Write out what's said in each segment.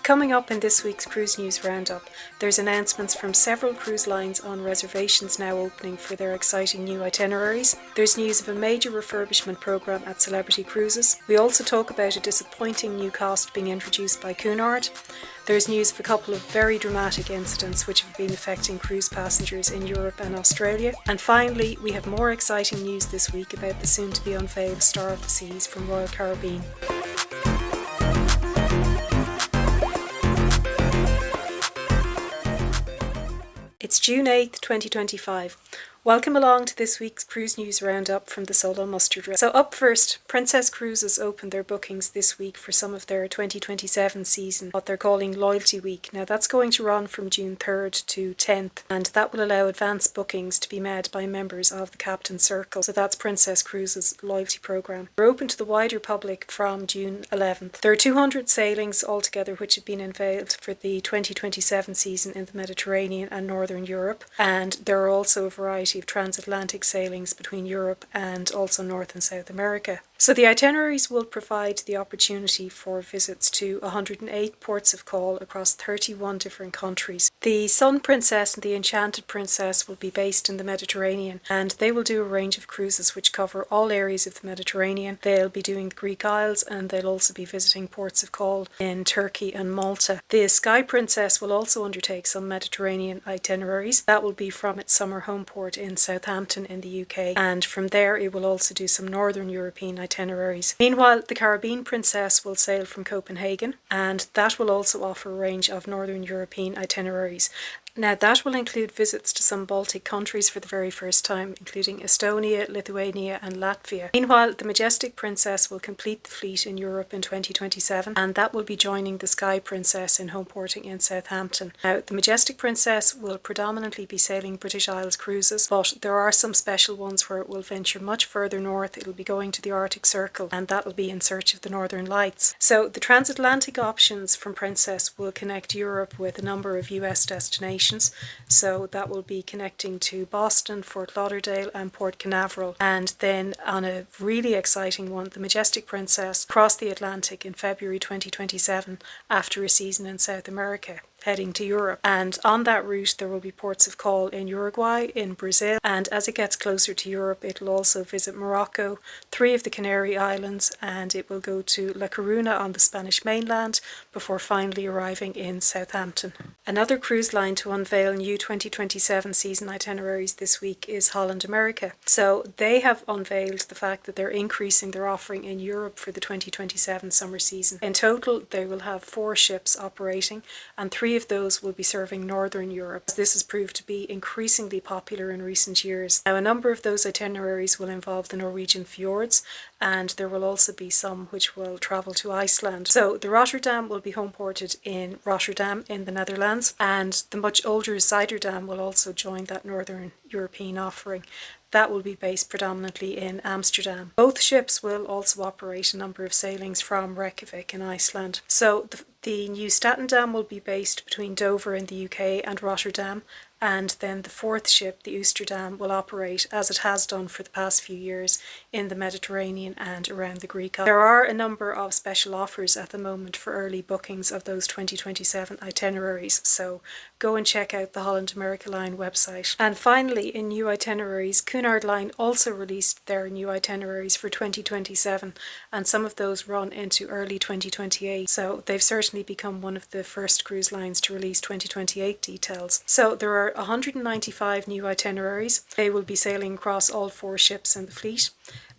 Coming up in this week's Cruise News Roundup, there's announcements from several cruise lines on reservations now opening for their exciting new itineraries. There's news of a major refurbishment programme at Celebrity Cruises. We also talk about a disappointing new cost being introduced by Cunard. There's news of a couple of very dramatic incidents which have been affecting cruise passengers in Europe and Australia. And finally, we have more exciting news this week about the soon-to-be unveiled Star of the Seas from Royal Caribbean. It's June 8th, 2025. Welcome along to this week's Cruise News Roundup from the Solo Mustard Reel. So up first, Princess Cruises opened their bookings this week for some of their 2027 season, what they're calling Loyalty Week. Now that's going to run from June 3rd to 10th, and that will allow advanced bookings to be made by members of the Captain's Circle. So that's Princess Cruises' loyalty programme. They're open to the wider public from June 11th. There are 200 sailings altogether which have been unveiled for the 2027 season in the Mediterranean and Northern Europe, and there are also a variety of transatlantic sailings between Europe and also North and South America. So the itineraries will provide the opportunity for visits to 108 ports of call across 31 different countries. The Sun Princess and the Enchanted Princess will be based in the Mediterranean, and they will do a range of cruises which cover all areas of the Mediterranean. They'll be doing the Greek Isles, and they'll also be visiting ports of call in Turkey and Malta. The Sky Princess will also undertake some Mediterranean itineraries. That will be from its summer home port in Southampton in the UK, and from there it will also do some Northern European itineraries. Meanwhile, the Caribbean Princess will sail from Copenhagen, and that will also offer a range of Northern European itineraries. Now that will include visits to some Baltic countries for the very first time, including Estonia, Lithuania and Latvia. Meanwhile, the Majestic Princess will complete the fleet in Europe in 2027, and that will be joining the Sky Princess in home porting in Southampton. Now, the Majestic Princess will predominantly be sailing British Isles cruises, but there are some special ones where it will venture much further north. It'll be going to the Arctic Circle, and that will be in search of the Northern Lights. So the transatlantic options from Princess will connect Europe with a number of US destinations. So that will be connecting to Boston, Fort Lauderdale and Port Canaveral. And then on a really exciting one, the Majestic Princess crossed the Atlantic in February 2027 after a season in South America, heading to Europe. And on that route there will be ports of call in Uruguay, in Brazil, and as it gets closer to Europe it will also visit Morocco, 3 of the Canary Islands, and it will go to La Coruna on the Spanish mainland before finally arriving in Southampton. Another cruise line to unveil new 2027 season itineraries this week is Holland America. So they have unveiled the fact that they're increasing their offering in Europe for the 2027 summer season. In total they will have 4 ships operating, and 3 of those will be serving Northern Europe. This has proved to be increasingly popular in recent years. Now, a number of those itineraries will involve the Norwegian fjords, and there will also be some which will travel to Iceland. So the Rotterdam will be home ported in Rotterdam in the Netherlands, and the much older Zuiderdam will also join that Northern European offering. That will be based predominantly in Amsterdam. Both ships will also operate a number of sailings from Reykjavik in Iceland. So the new Statendam will be based between Dover in the UK and Rotterdam, and then the 4th ship, the Oosterdam, will operate as it has done for the past few years in the Mediterranean and around the Greek Isles. There are a number of special offers at the moment for early bookings of those 2027 itineraries, so go and check out the Holland America Line website. And finally, in new itineraries, Cunard Line also released their new itineraries for 2027, and some of those run into early 2028, so they've certainly become one of the first cruise lines to release 2028 details. So there are 195 new itineraries. They will be sailing across all 4 ships in the fleet,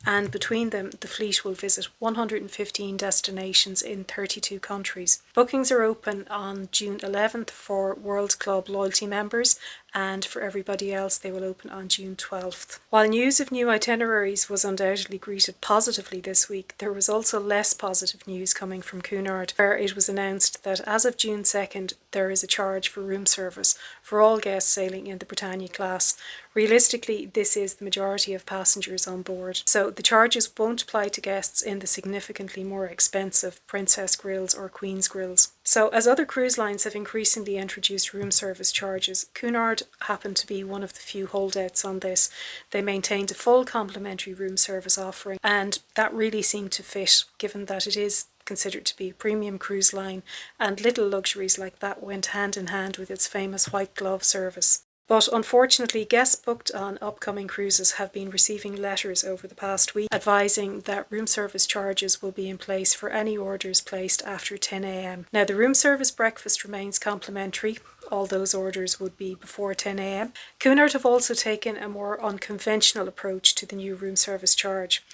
and between them the fleet will visit 115 destinations in 32 countries. Bookings are open on June 11th for World Club loyalty members, and for everybody else they will open on June 12th. While news of new itineraries was undoubtedly greeted positively this week, there was also less positive news coming from Cunard, where it was announced that as of June 2nd there is a charge for room service for all guests sailing in the Britannia class. Realistically, this is the majority of passengers on board, so the charges won't apply to guests in the significantly more expensive Princess Grills or Queen's Grills. So as other cruise lines have increasingly introduced room service charges, Cunard happened to be one of the few holdouts on this. They maintained a full complimentary room service offering, and that really seemed to fit, given that it is considered to be a premium cruise line, and little luxuries like that went hand in hand with its famous white glove service. But unfortunately, guests booked on upcoming cruises have been receiving letters over the past week advising that room service charges will be in place for any orders placed after 10 a.m. Now, the room service breakfast remains complimentary. All those orders would be before 10 a.m. Cunard have also taken a more unconventional approach to the new room service charge.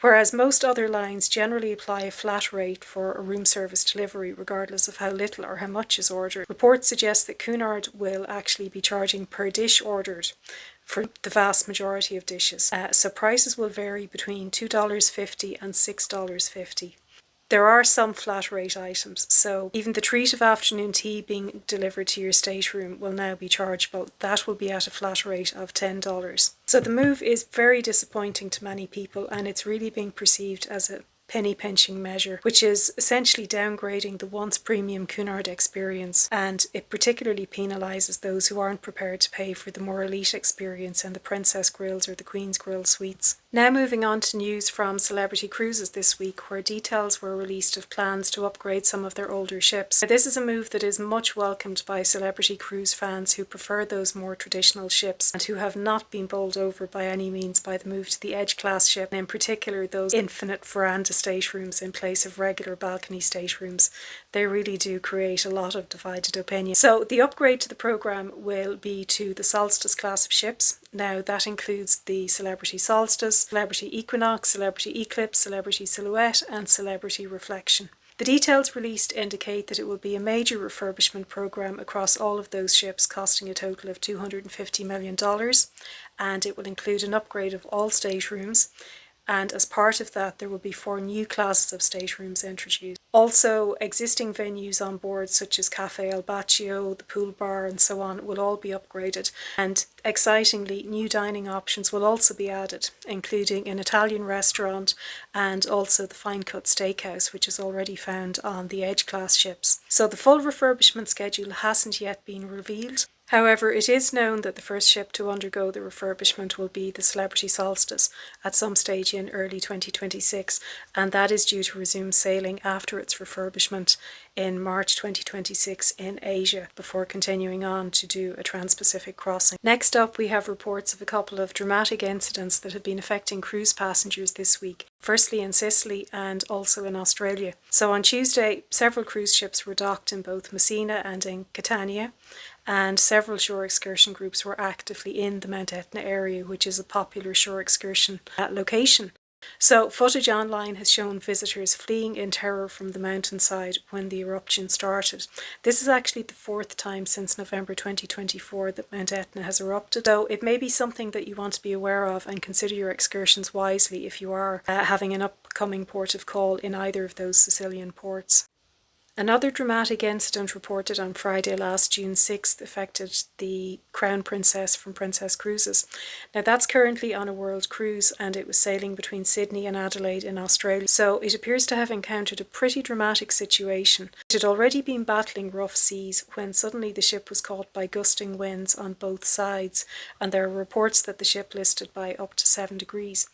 Whereas most other lines generally apply a flat rate for a room service delivery regardless of how little or how much is ordered, reports suggest that Cunard will actually be charging per dish ordered for the vast majority of dishes. So prices will vary between $2.50 and $6.50. There are some flat rate items, so even the treat of afternoon tea being delivered to your stateroom will now be chargeable. That will be at a flat rate of $10. So the move is very disappointing to many people, and it's really being perceived as a penny pinching measure, which is essentially downgrading the once premium Cunard experience, and it particularly penalises those who aren't prepared to pay for the more elite experience in the Princess Grills or the Queen's Grill suites. Now moving on to news from Celebrity Cruises this week, where details were released of plans to upgrade some of their older ships. Now, this is a move that is much welcomed by Celebrity Cruise fans who prefer those more traditional ships and who have not been bowled over by any means by the move to the Edge class ship, and in particular those infinite veranda staterooms in place of regular balcony staterooms. They really do create a lot of divided opinion. So the upgrade to the programme will be to the Solstice class of ships. Now that includes the Celebrity Solstice, Celebrity Equinox, Celebrity Eclipse, Celebrity Silhouette and Celebrity Reflection. The details released indicate that it will be a major refurbishment programme across all of those ships, costing a total of $250 million, and it will include an upgrade of all staterooms. And as part of that, there will be 4 new classes of staterooms introduced. Also, existing venues on board, such as Cafe El Baccio, the pool bar and so on, will all be upgraded. And excitingly, new dining options will also be added, including an Italian restaurant and also the fine cut steakhouse, which is already found on the Edge class ships. So the full refurbishment schedule hasn't yet been revealed. However, it is known that the first ship to undergo the refurbishment will be the Celebrity Solstice at some stage in early 2026, and that is due to resume sailing after its refurbishment in March 2026 in Asia, before continuing on to do a trans-Pacific crossing. Next up, we have reports of a couple of dramatic incidents that have been affecting cruise passengers this week, firstly in Sicily and also in Australia. So on Tuesday, several cruise ships were docked in both Messina and in Catania, and several shore excursion groups were actively in the Mount Etna area, which is a popular shore excursion location. So footage online has shown visitors fleeing in terror from the mountainside when the eruption started. This is actually the 4th time since November 2024 that Mount Etna has erupted, so it may be something that you want to be aware of and consider your excursions wisely if you are having an upcoming port of call in either of those Sicilian ports. Another dramatic incident reported on Friday last June 6th affected the Crown Princess from Princess Cruises. Now that's currently on a world cruise and it was sailing between Sydney and Adelaide in Australia, so it appears to have encountered a pretty dramatic situation. It had already been battling rough seas when suddenly the ship was caught by gusting winds on both sides, and there are reports that the ship listed by up to 7 degrees.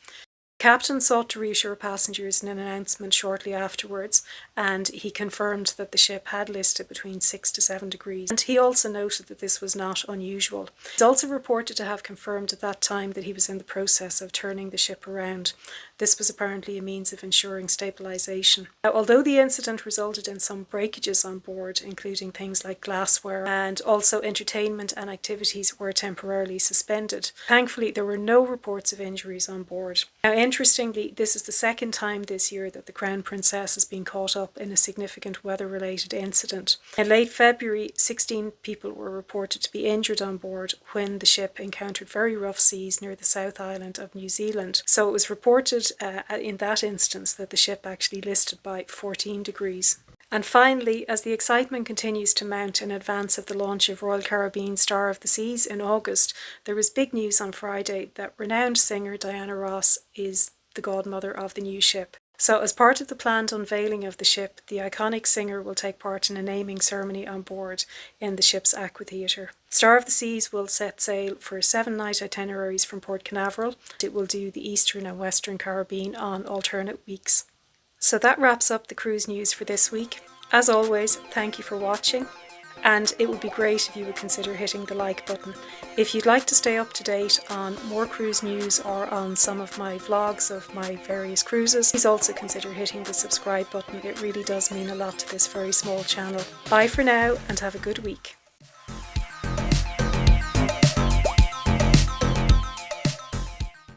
The captain sought to reassure passengers in an announcement shortly afterwards, and he confirmed that the ship had listed between 6 to 7 degrees, and he also noted that this was not unusual. He's also reported to have confirmed at that time that he was in the process of turning the ship around. This was apparently a means of ensuring stabilisation. Now, although the incident resulted in some breakages on board, including things like glassware, and also entertainment and activities were temporarily suspended, thankfully there were no reports of injuries on board. Now, interestingly, this is the 2nd time this year that the Crown Princess has been caught up in a significant weather-related incident. In late February, 16 people were reported to be injured on board when the ship encountered very rough seas near the South Island of New Zealand. So it was reported in that instance that the ship actually listed by 14 degrees. And finally, as the excitement continues to mount in advance of the launch of Royal Caribbean Star of the Seas in August, there was big news on Friday that renowned singer Diana Ross is the godmother of the new ship. So as part of the planned unveiling of the ship, the iconic singer will take part in a naming ceremony on board in the ship's aquatheatre. Star of the Seas will set sail for 7-night itineraries from Port Canaveral. It will do the Eastern and Western Caribbean on alternate weeks. So that wraps up the cruise news for this week. As always, thank you for watching, and it would be great if you would consider hitting the like button. If you'd like to stay up to date on more cruise news or on some of my vlogs of my various cruises, please also consider hitting the subscribe button. It really does mean a lot to this very small channel. Bye for now and have a good week.